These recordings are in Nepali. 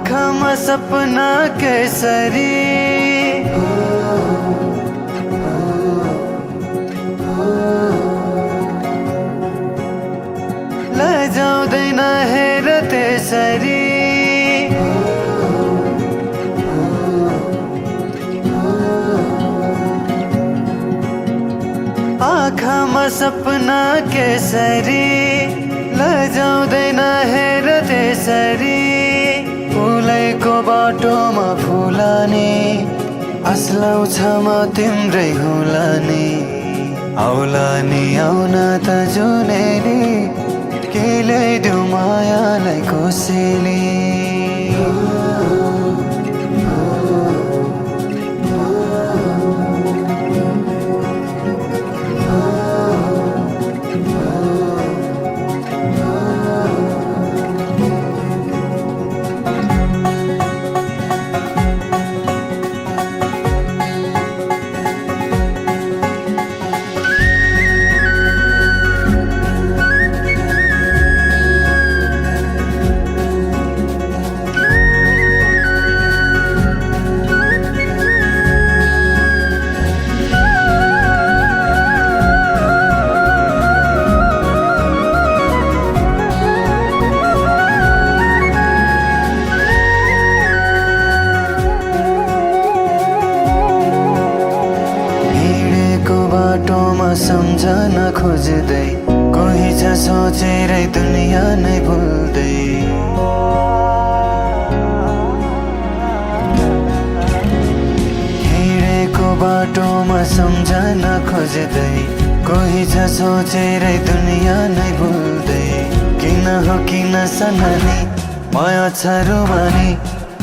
आँखामा सपना केसरी लजाउँदैन हेर त्यसरी आँखामा सपना केसरी लजाउँदैन हेर त्यसरी फुलैको बाटोमा फुलानी आslaउँछ म तिम्रै हुलानी आउलानी आउन त जुनेली के ल्याइदेऊ मायालाई कोसेली बाटोमा सम्झन खोज्दै कोही छ सोचेरै दुनियाँ नै भुल्दै हिँडेको बाटोमा सम्झन खोज्दै कोही छ सोचेरै दुनियाँ नै भुल्दै किन हो किन सननी माया छ रुमानी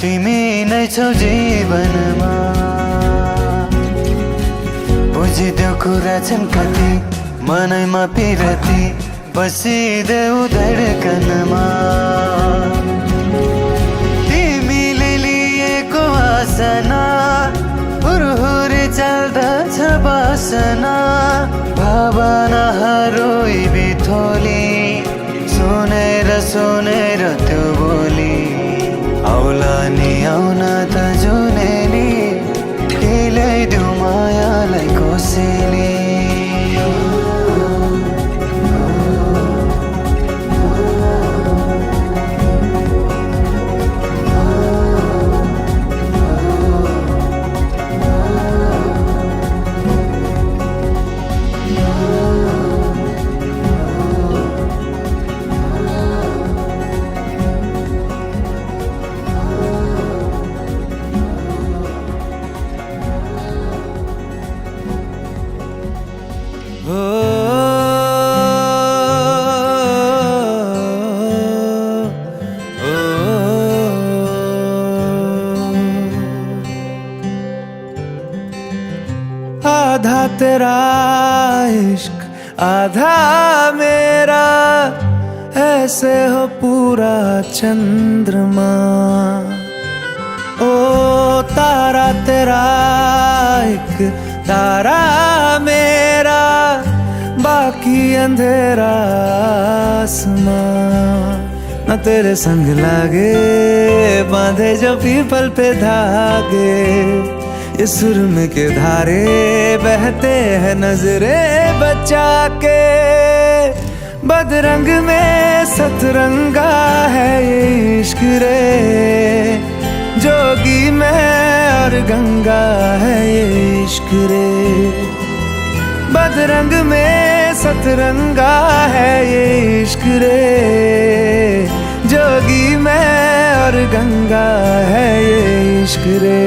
तिमी नै छौ जीवनमा बुझिदेऊ कुरा छन् कति मनैमा पिरती बसिदेऊ धडकनमा तिमीले लिएको आसना हुरहुरे चल्दछ बासना भावनाहरू बिथोली सुनेर सुनेर त्यो बोली आउलानी आउन त जुनेली के ल्याइदेऊ मायालाई कोसेली आधा तेरा इश्क आधा मेरा ऐसे हो पूरा चंद्रमा ओ तारा तेरा एक तारा मेरा बाकी अंधेरा आसमां न तेरे संग लागे बांधे जो पीपल पे धागे ये सुरम के धारे बहते हैं नजरे बचा के बदरंग में सतरंगा है ये इश्क रे जोगी में और गंगा है ये इश्क रे बदरंग में सतरंगा है ये इश्क रे जोगी में और गंगा है ये इश्क रे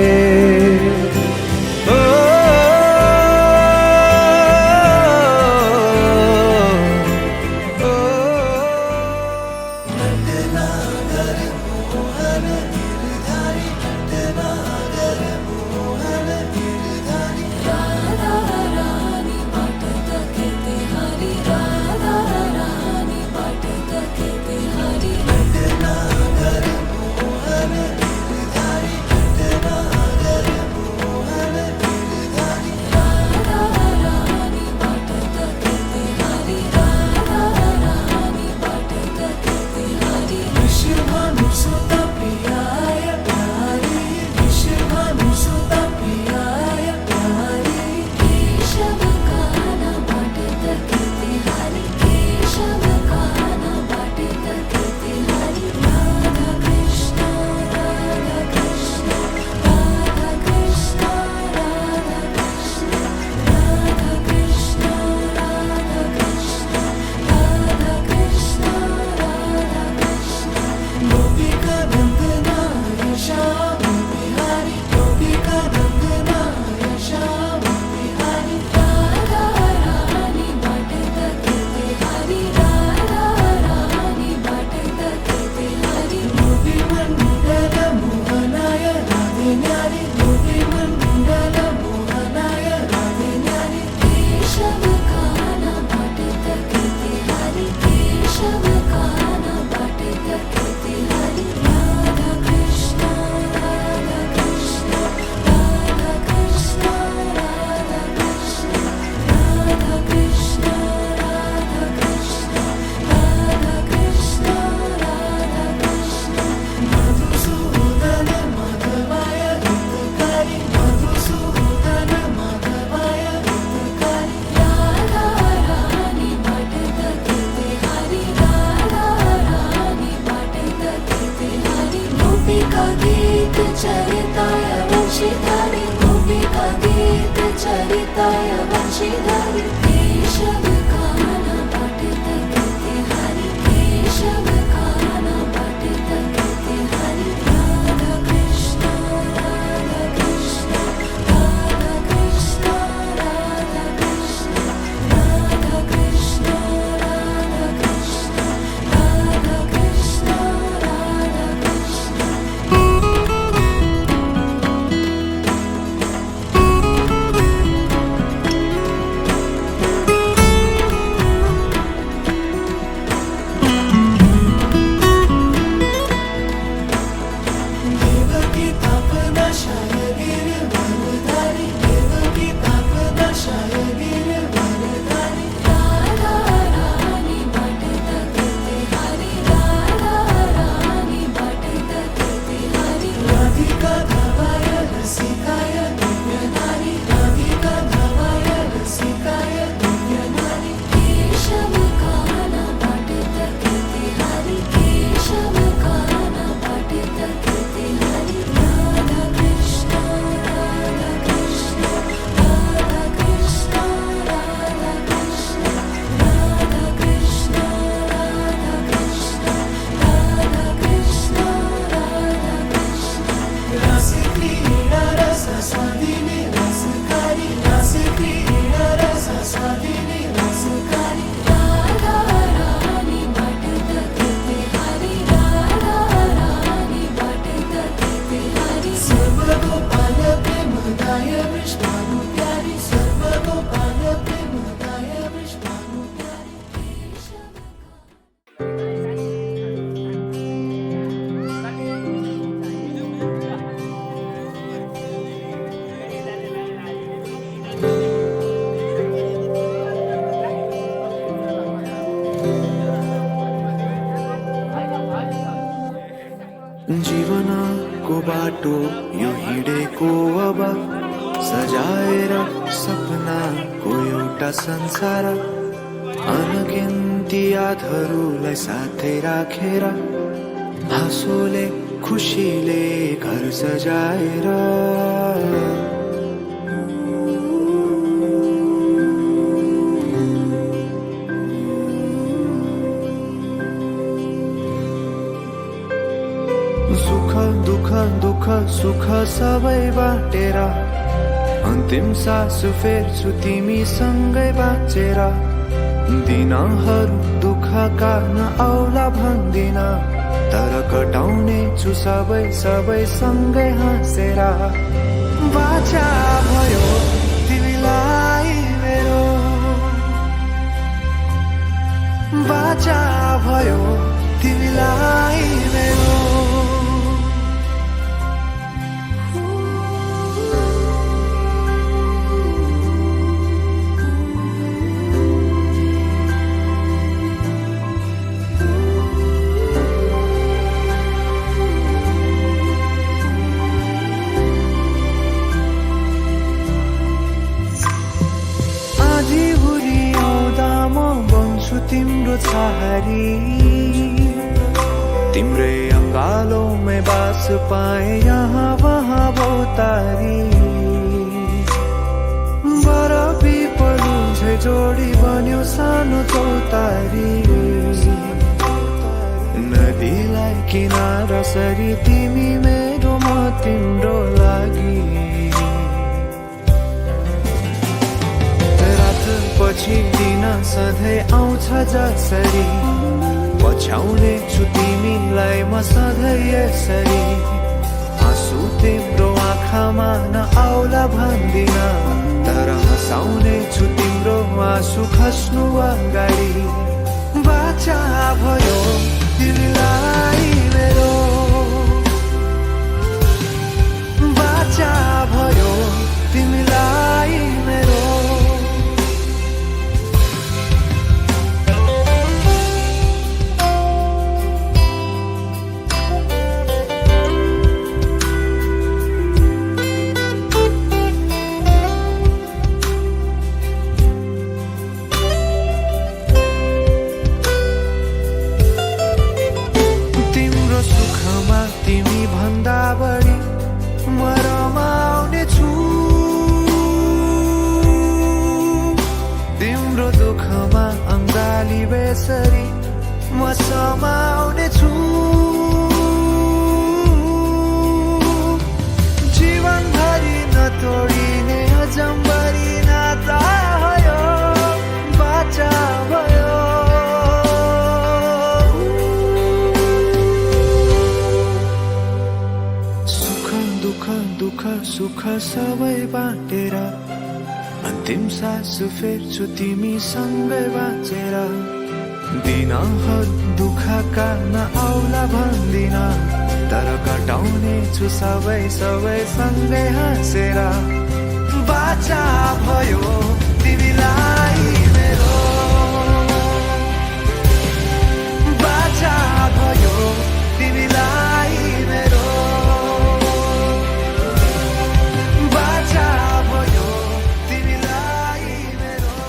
चरिताय वंशीधारी गोपिका गीत चरिताय वंशीधारी केशव काना पठित कीर्तिहारी केशव काना पठित कीर्तिहारी राधा कृष्ण राधा कृष्ण राधा कृष्ण राधा कृष्ण राधा कृष्ण राधा कृष्ण राधा कृष्ण राधा कृष्ण देवकी तापनाशाय गिरिवरधारी देवकी तापनाशाय गिरिवरधारी राधा रानी पठित कीर्तिहारी राधा रानी पठित कीर्तिहारी राधिका धावाय रसिकाय दिव्यनारी राधिका धावाय रसिकाय दिव्यनारी केशव काना पठित कीर्तिहारी केशव काना पठित कीर्तिहारी राधा कृष्ण राधा कृष्ण राधा कृष्ण राधा कृष्ण राधा कृष्ण राधा कृष्ण राधा कृष्ण राधा कृष्ण रासक्रीडा रस स्वादिनी रसकारी रासक्रीडा रस स्वादिनी रसकारी राधा रानी पठित कीर्तिहारी राधा रानी पठित कीर्तिहारी सर्वगोपाल प्रेमदाय विष्णु प्यारी सर्वगोपाल प्रेमदाय विष्णु प्यारी केशव जीवनको बाटो यो हिँडेको अब सजाएर सपनाको एउटा संसार अनगिन्ती यादहरूलाई साथै राखेर हाँसोले खुसीले घर सजाएर सुख दुःख दुःख सुख सबै बाटेर अन्तिम सास फेर्छु तिमीसँगै बाँचेर दिनहरू दुःखका नआउला भन्दिन तर कटाउने छु सबै सबै सँगै हाँसेर बाचा भयो तिमीलाई मेरो बाचा भयो तिमीलाई मेरो तिम्रो छहारी तिम्रै अङ्गालोमै बास पाए यहाँ वहाँ बहुतारी बरफी पलु झै जोडी बन्यो सानो चौतारी नदीलाई किनारा सरी तिमी मेरो म तिम्रो लागि पछि दिन सधैँ आउँछ जसरी पछ्याउने छु तिमीलाई म सधैँ यसरी आँसु तिम्रो आँखामा नआउला भन्दिन तर हँसाउने छु तिम्रो आँसु खस्नु अगाडि बाचा भयो तिमीलाई मेरो बाचा भयो तिमीलाई मेरो यसरी म समाउने छु जीवनभरि नतोडिने अजम्बरी नाता भयो बाचा भयो सुख दुःख दुःख सुख सबै बाँटेर अन्तिम सास फेर्छु तिमीसँगै बाँचेर दिनहरू दुःखका नआउला भन्दिन तर कटाउने छु सबै सबै सँगै हाँसेर बाचा भयो तिमीलाई मेरो बाचा भयो तिमीलाई मेरो बाचा भयो तिमीलाई मेरो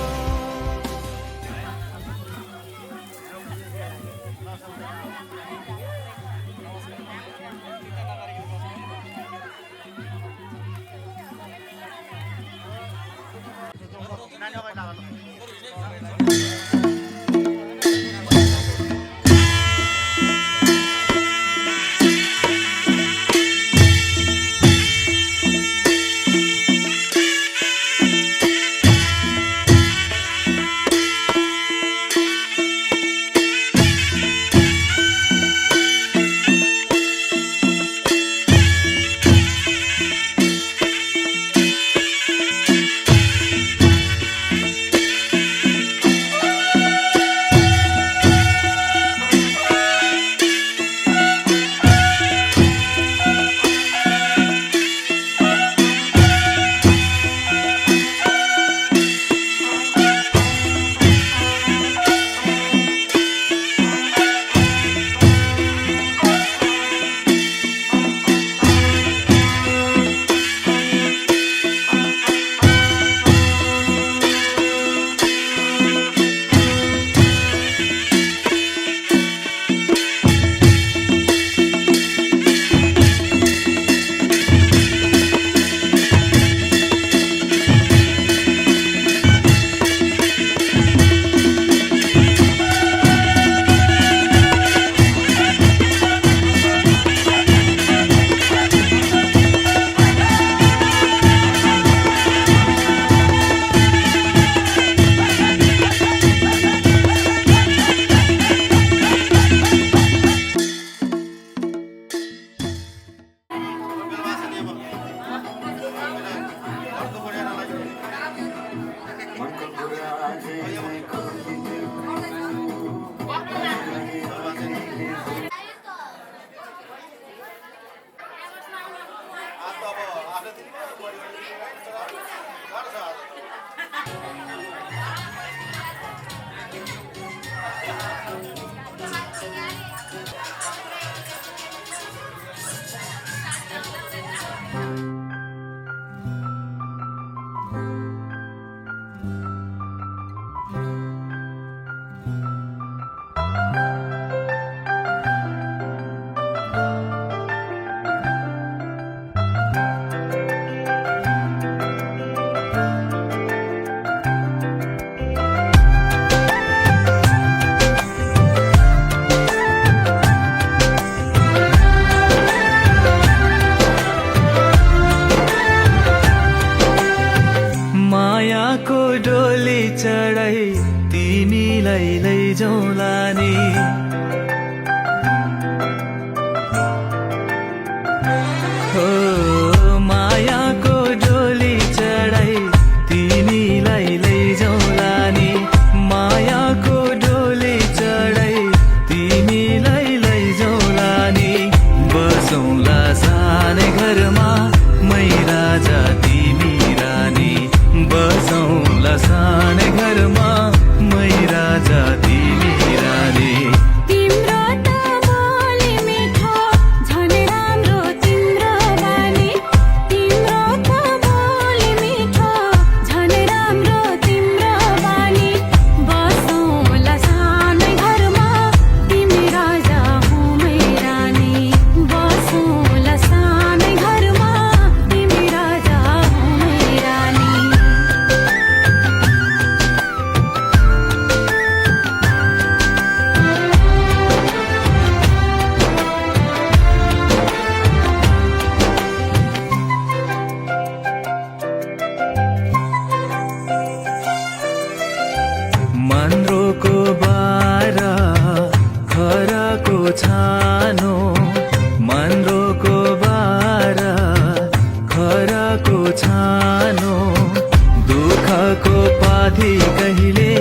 उपाधि कहिले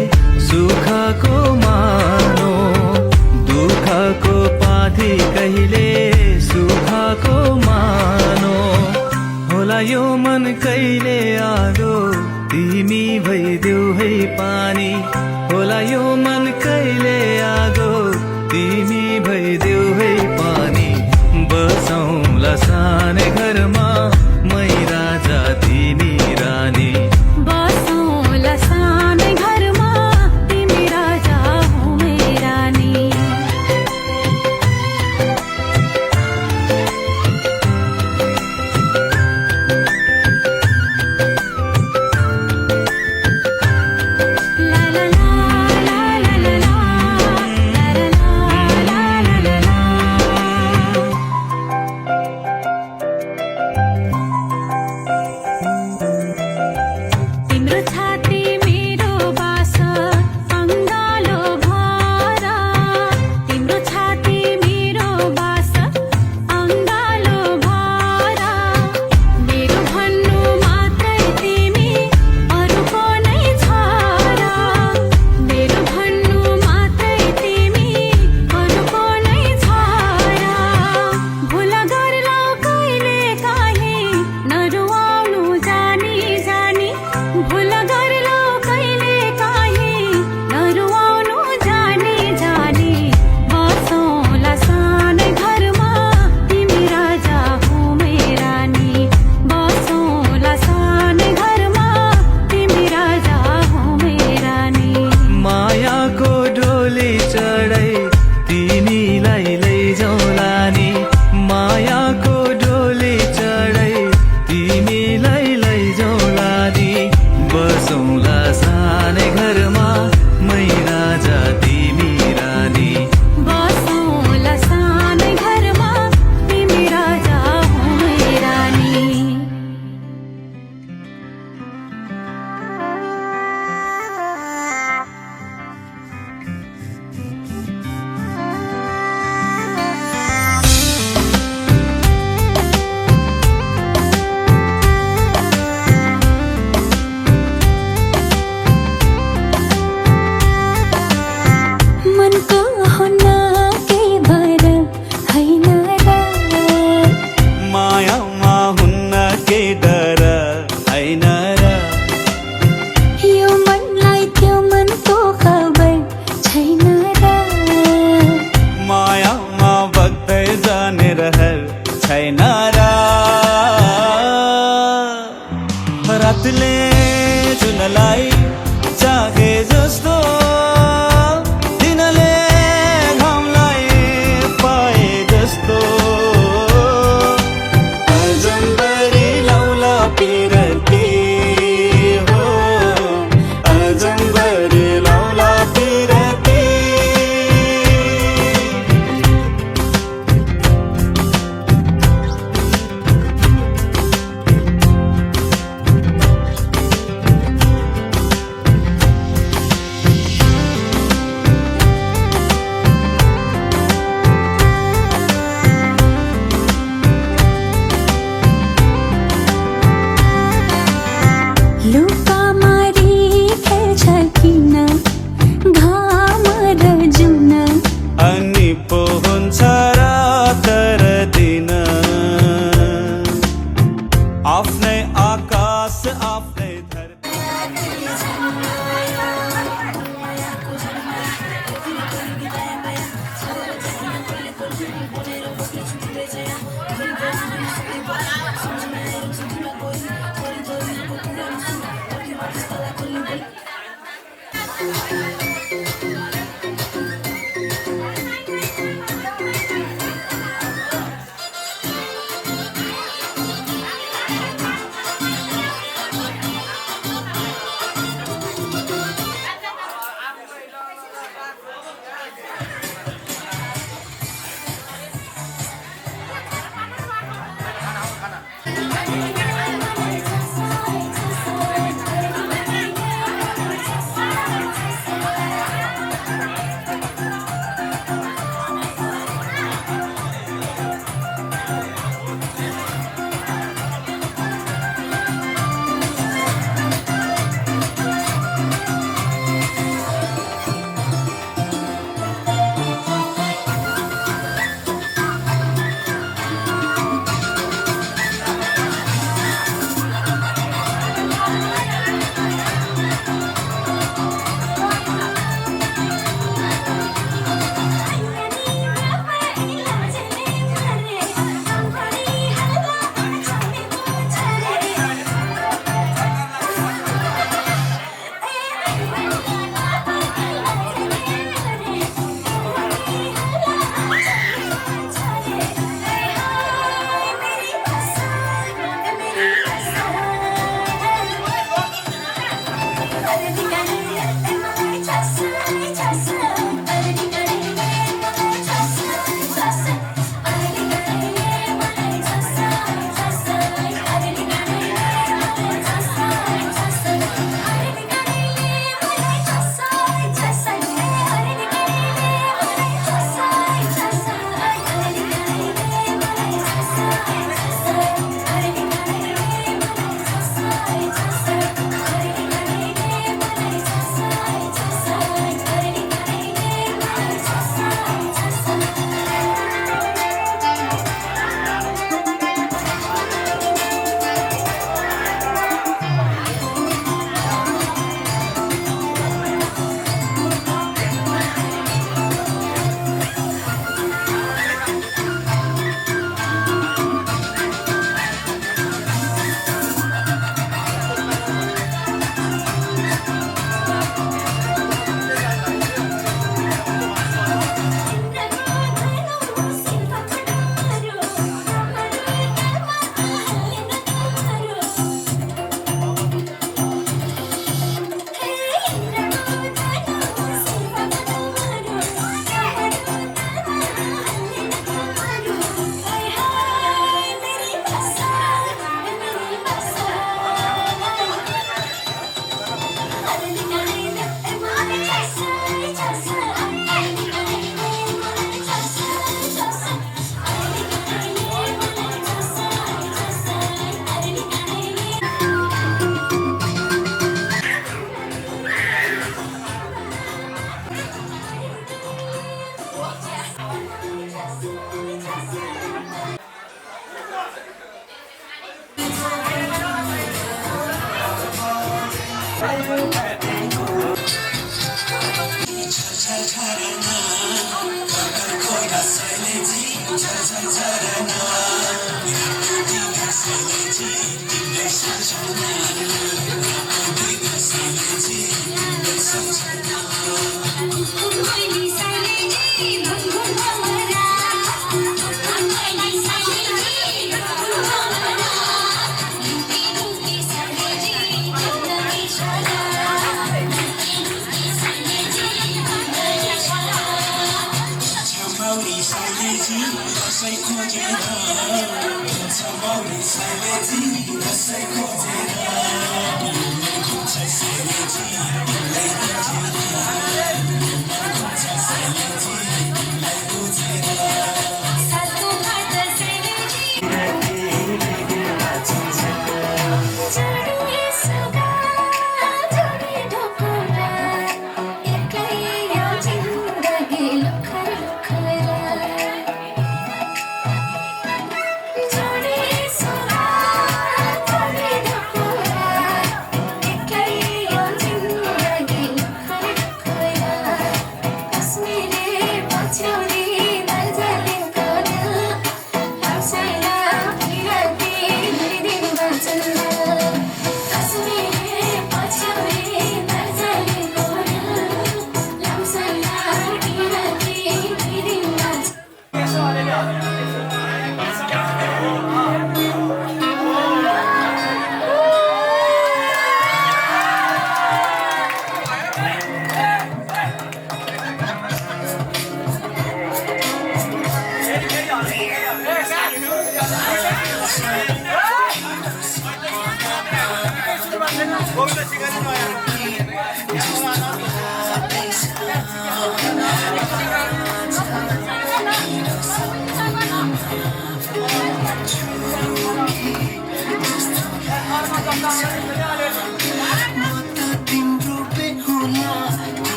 सुखको मानो, दुःखको उपाधि कहिले सुखको मानो। होला यो मन कहिले आगो तिमी भइदेऊ है पानी, होला यो मन कहिले आगो तिमी भइदेऊ है पानी। बसौँला सानै घरमा मै राजा तिमी रानी, बसौँला सानै घरमा तिमी राजा हौ मै रानी। ला ला ला ला ला ला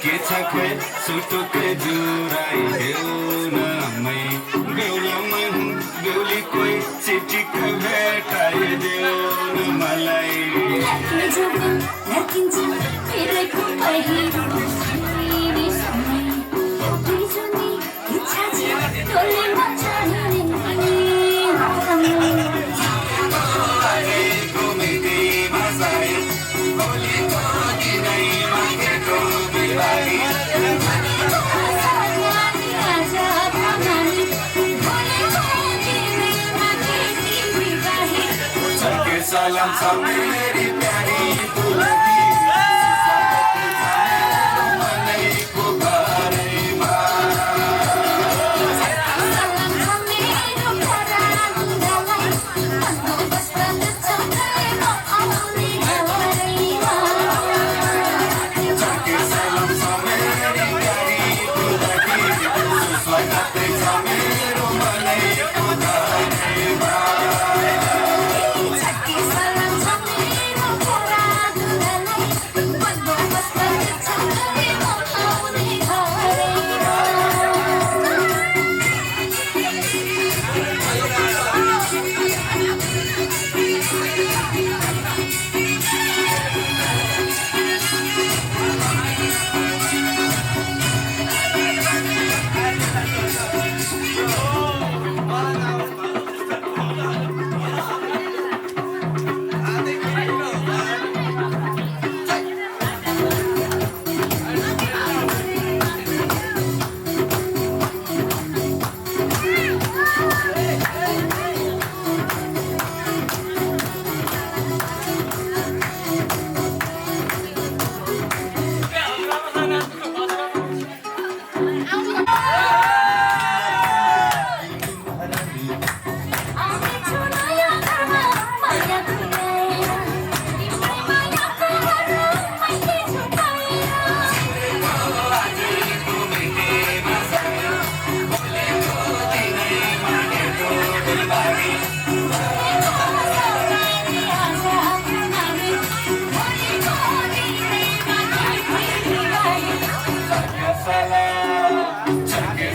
के छ के सुटुके जुराइदेऊ न चोको लर्किन्छ मेरैको पहिरो नि समय बिजुनी इच्छा छ टोले मचाउने सलाम छ मेरी प्यारी दुलही मनैको घरैमा सलाम छ मेरो प्यारा दुलहीलाई मनको बस्न चम्काएको आउने घरैमा झर्के सलाम छ मेरी प्यारी दुलही स्वागतै छ मेरो मनैको घरैमा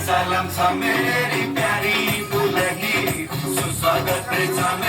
सलाम छ मेरी प्यारी दुलही सुस्वागत छ